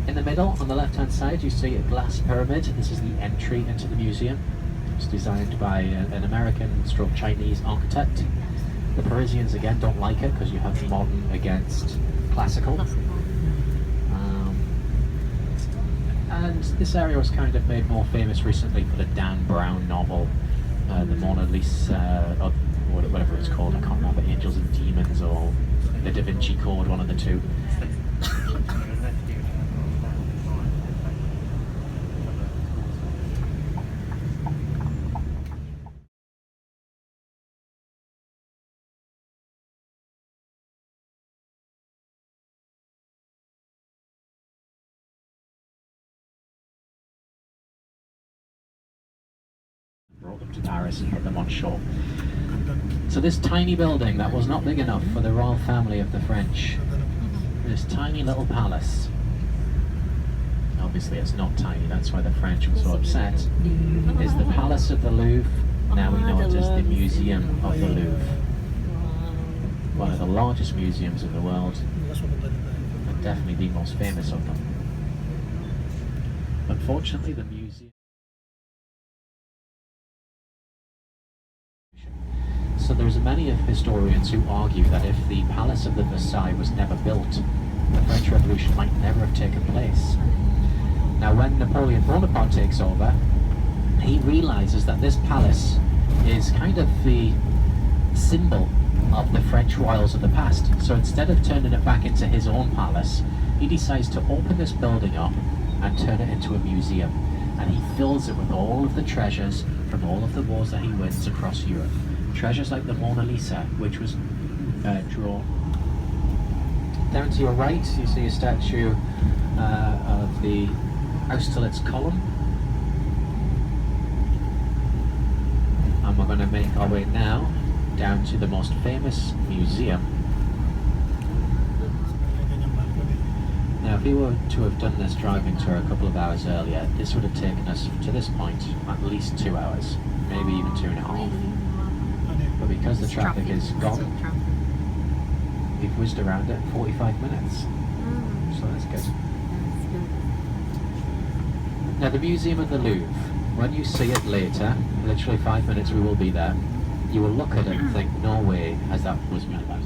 In the middle, on the left-hand side, you see a glass pyramid. This is the entry into the museum. It's designed by an American/Chinese architect. The Parisians, again, don't like it because you have modern against classical. And this area was kind of made more famous recently for the Dan Brown novel, the Mona Lisa, or whatever it's called. I can't remember, Angels and Demons or the Da Vinci Code, one of the two. Brought them to Paris and put them on shore. So this tiny building that was not big enough for the royal family of the French, this tiny little palace, obviously it's not tiny, that's why the French were so upset, is the Palace of the Louvre. Now we know it as the Museum of the Louvre. One of the largest museums in the world, and definitely the most famous of them. Unfortunately, the museum... So there's many of historians who argue that if the Palace of the Versailles was never built, the French Revolution might never have taken place. Now when Napoleon Bonaparte takes over, he realizes that this palace is kind of the symbol of the French royals of the past. So instead of turning it back into his own palace, he decides to open this building up and turn it into a museum. And he fills it with all of the treasures from all of the wars that he wins across Europe. Treasures like the Mona Lisa, which was drawn. Down to your right, you see a statue of the Austerlitz column. And we're going to make our way now down to the most famous museum. Now, if we were to have done this driving tour a couple of hours earlier, this would have taken us to this point at least 2 hours, maybe even 2.5. But because the traffic is gone, we've whizzed around it 45 minutes. So that's good. Now the Museum of the Louvre, when you see it later, literally 5 minutes we will be there, you will look at it and think, no way has that was made about.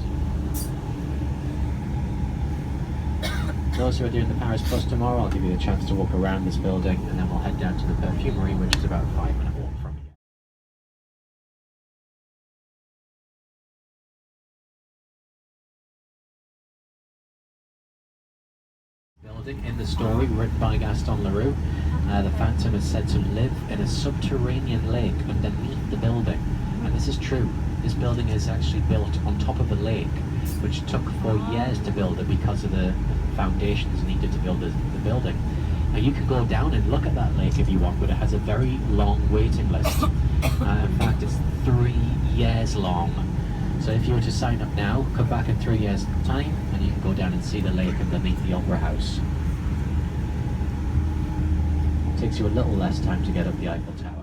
Those who are doing the Paris Plus tomorrow, I'll give you a chance to walk around this building and then we'll head down to the perfumery, which is about a 5-minute walk from here. Building in the story written by Gaston Leroux, the Phantom is said to live in a subterranean lake underneath the building, and this is true. This building is actually built on top of a lake, which took 4 years to build it because of the foundations needed to build the building. Now you can go down and look at that lake if you want, but it has a very long waiting list. In fact, it's 3 years long. So if you were to sign up now, come back in 3 years' time, and you can go down and see the lake underneath the Opera House. It takes you a little less time to get up the Eiffel Tower.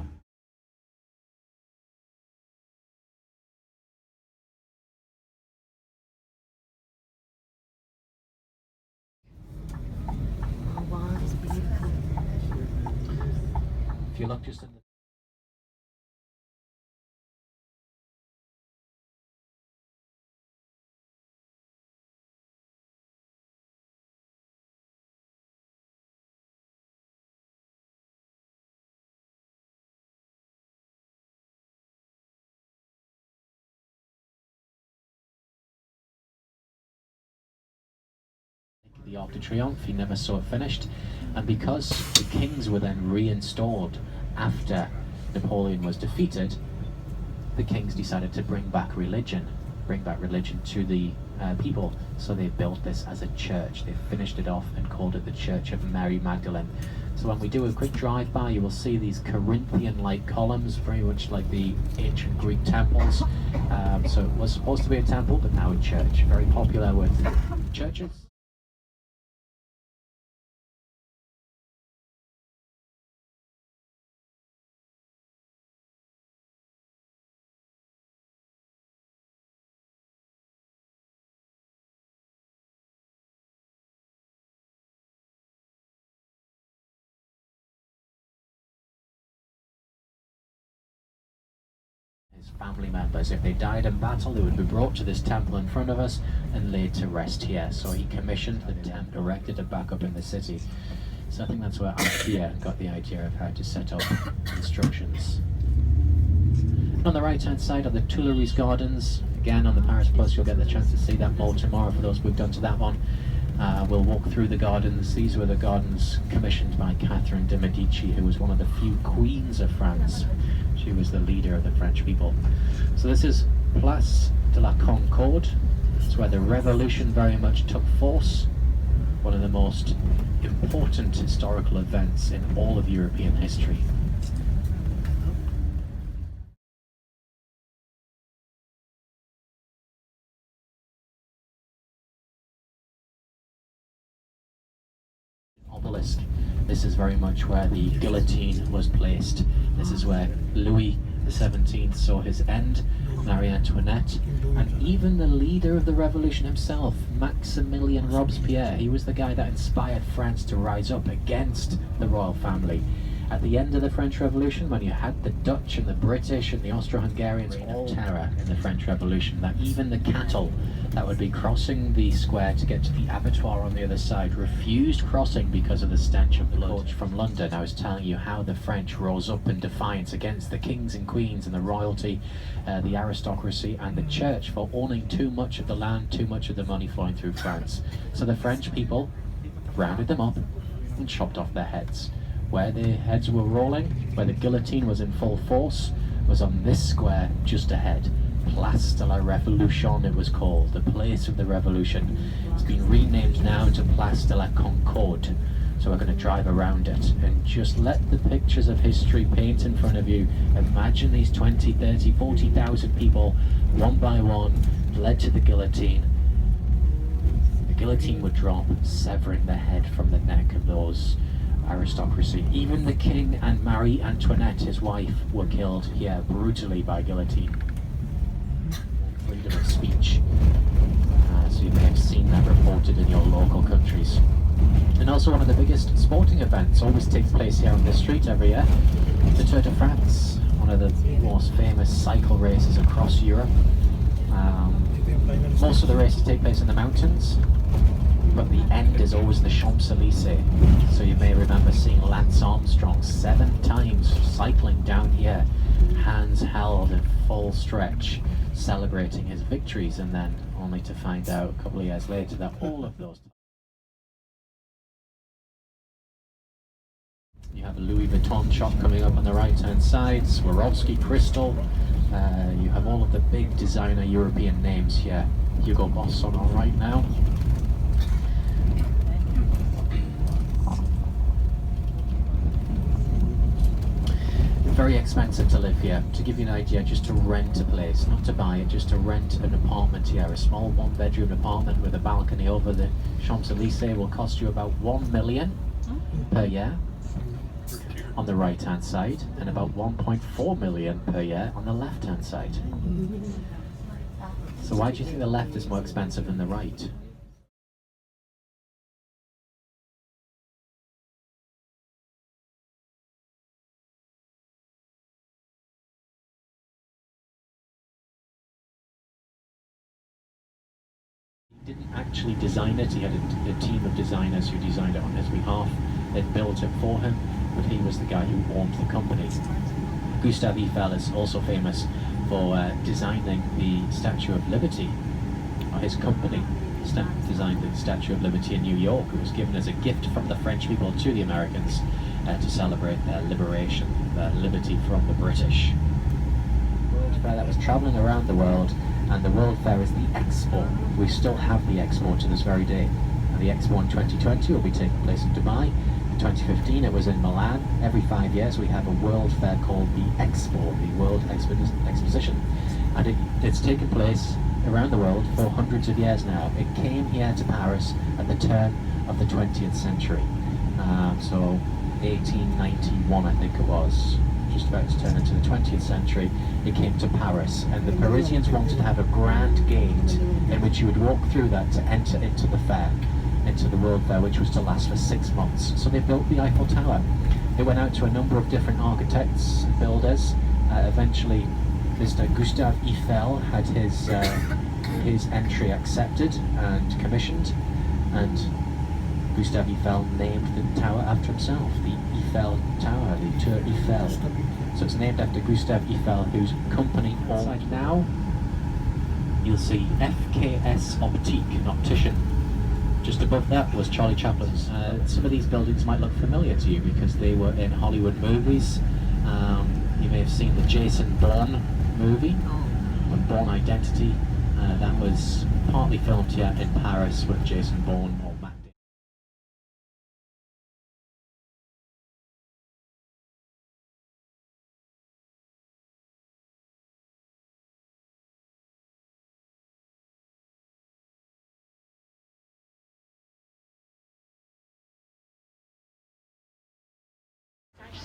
If you look just in the the Arc de Triomphe. He never saw it finished, and because the kings were then reinstalled after Napoleon was defeated, the kings decided to bring back religion to the people. So they built this as a church. They finished it off and called it the Church of Mary Magdalene. So when we do a quick drive-by, you will see these Corinthian-like columns, very much like the ancient Greek temples. So it was supposed to be a temple, but now a church. Very popular with churches. His family members, if they died in battle, they would be brought to this temple in front of us and laid to rest here. So he commissioned the temple, erected it back up in the city. So I think that's where IKEA got the idea of how to set up instructions. On the right hand side are the Tuileries Gardens. Again, on the Paris Plus you'll get the chance to see that more tomorrow for those who've done to that one. We'll walk through the gardens. These were the gardens commissioned by Catherine de Medici, who was one of the few queens of France. She was the leader of the French people. So this is Place de la Concorde. It's where the revolution very much took force. One of the most important historical events in all of European history. Obelisk. This is very much where the guillotine was placed. This is where Louis XVII saw his end, Marie Antoinette, and even the leader of the revolution himself, Maximilien Robespierre. He was the guy that inspired France to rise up against the royal family. At the end of the French Revolution, when you had the Dutch and the British and the Austro-Hungarians, all terror in the French Revolution, that even the cattle that would be crossing the square to get to the abattoir on the other side refused crossing because of the stench of blood. From London, I was telling you how the French rose up in defiance against the kings and queens and the royalty, the aristocracy and the church for owning too much of the land, too much of the money flowing through France. So the French people rounded them up and chopped off their heads. Where the heads were rolling, where the guillotine was in full force, was on this square just ahead. Place de la Révolution it was called, the place of the revolution. It's been renamed now to Place de la Concorde. So we're going to drive around it and just let the pictures of history paint in front of you. Imagine these 20, 30, 40,000 people, one by one, led to the guillotine. The guillotine would drop, severing the head from the neck of those aristocracy. Even the king and Marie Antoinette, his wife, were killed here brutally by guillotine. Freedom of speech. So you may have seen that reported in your local countries. And also one of the biggest sporting events always takes place here on this street every year. The Tour de France, one of the most famous cycle races across Europe. Most of the races take place in the mountains, but the end is always the Champs-Élysées. So you may remember seeing Lance Armstrong 7 times cycling down here, hands held in full stretch, celebrating his victories, and then only to find out a couple of years later that all of those... You have a Louis Vuitton shop coming up on the right hand side, Swarovski Crystal. You have all of the big designer European names here. Hugo Boss on right now. Very expensive to live here. To give you an idea, just to rent a place, not to buy it, just to rent an apartment here, a small 1-bedroom apartment with a balcony over the Champs-Élysées will cost you about 1 million per year on the right hand side, and about 1.4 million per year on the left hand side. So why do you think the left is more expensive than the right? He didn't actually design it. He had a team of designers who designed it on his behalf. They'd built it for him, but he was the guy who owned the company. Gustave Eiffel is also famous for designing the Statue of Liberty, or his company. designed the Statue of Liberty in New York. It was given as a gift from the French people to the Americans to celebrate their liberation, their liberty from the British. World Fair that was travelling around the world, and the World Fair is the expo. We still have the expo to this very day. And the expo in 2020 will be taking place in Dubai. In 2015 it was in Milan. Every 5 years we have a World Fair called the Expo, the World Exposition. And it's taken place around the world for hundreds of years now. It came here to Paris at the turn of the 20th century. So 1891 I think it was, just about to turn into the 20th century, it came to Paris, and the Parisians wanted to have a grand gate in which you would walk through that to enter into the fair, into the World Fair, which was to last for 6 months. So they built the Eiffel Tower. They went out to a number of different architects and builders. Eventually Mr. Gustave Eiffel had his entry accepted and commissioned, and Gustave Eiffel named the tower after himself, the Eiffel Tower, the Tour Eiffel. So it's named after Gustave Eiffel, whose company inside now you'll see FKS Optique, an optician. Just above that was Charlie Chaplin's. Some of these buildings might look familiar to you because they were in Hollywood movies. You may have seen the Jason Bourne movie, Bourne Identity. That was partly filmed here in Paris with Jason Bourne or Matt Damon.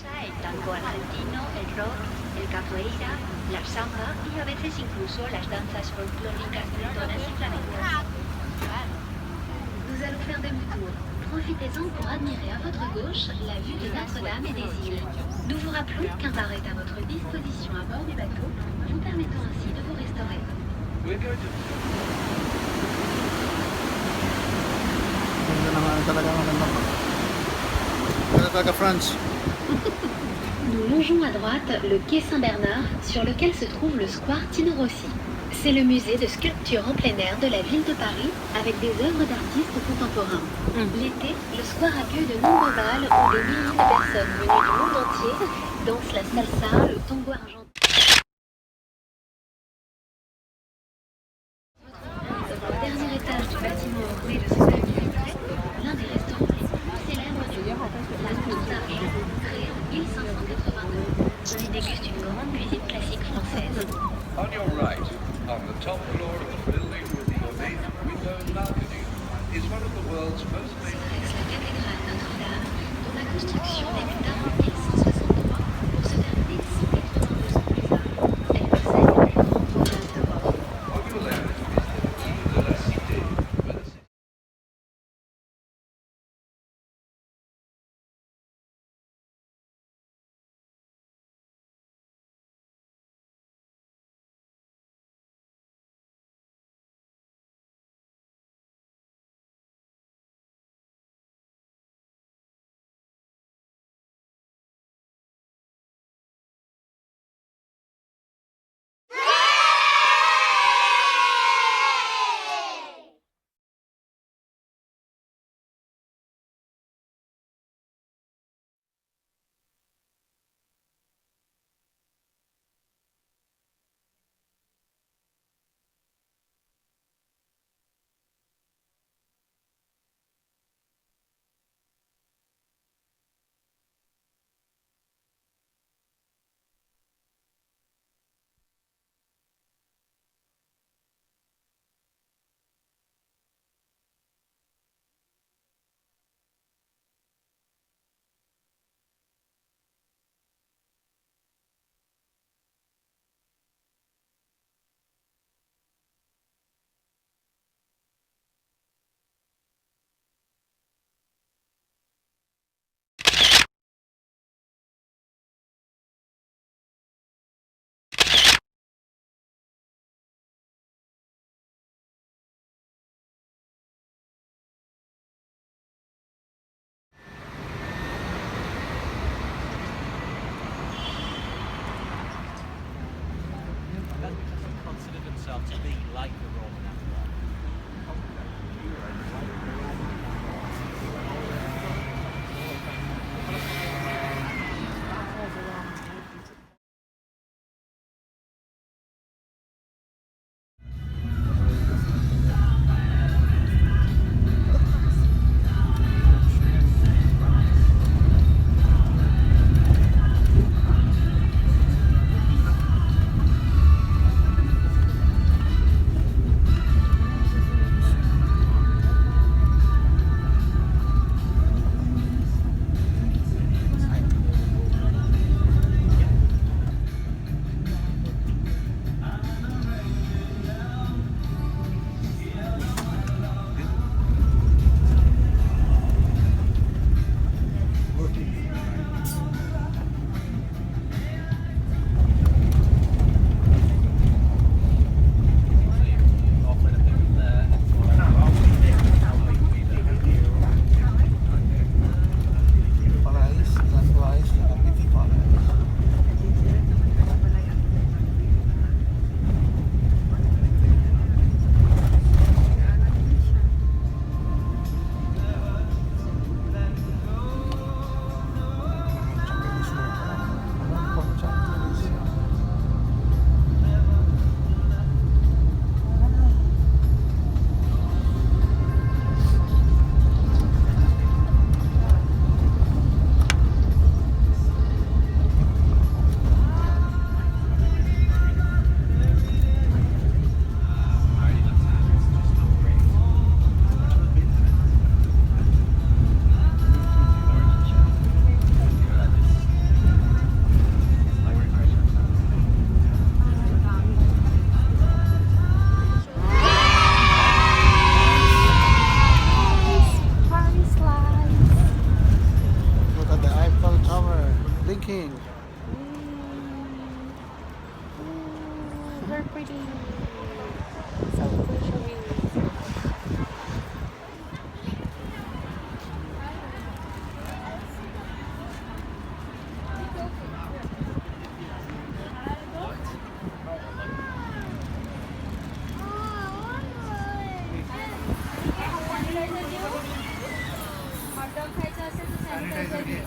El tango argentino, el rock, el capoeira, la samba y a veces incluso las danzas folclóricas britonas y flamencas. Nous allons faire demi-tour. Profitez-en pour admirer à votre gauche la vue de Notre-Dame et des îles. Nous vous rappelons qu'un bar est à votre disposition à bord du bateau, vous permettant ainsi de vous restaurer. France. Nous longeons à droite le quai Saint-Bernard, sur lequel se trouve le square Tino Rossi. C'est le musée de sculpture en plein air de la ville de Paris, avec des œuvres d'artistes contemporains. L'été, le square accueille de nombreux bals où des milliers de personnes venues du monde entier dansent la salsa, le tango argentin. Au dernier étage du bâtiment orné de ces activités, l'un des restaurants les plus célèbres du monde, la Tour d'Argent, créée en 1582. On y déguste une grande cuisine classique française. On your right, on the top floor of the building with the ornate window balcony, is one of the world's most famous. La cathédrale Notre-Dame, dont la construction débuta en 1163 pour se terminer 182 ans plus tard. Elle possède le plus grand portail d'Europe. On your left is the Quai de la Cité, where the city consider themselves to be like the Roman Empire. thinking? Very pretty. So glittery. Hot dog खायचं असेल तर sanitiser घे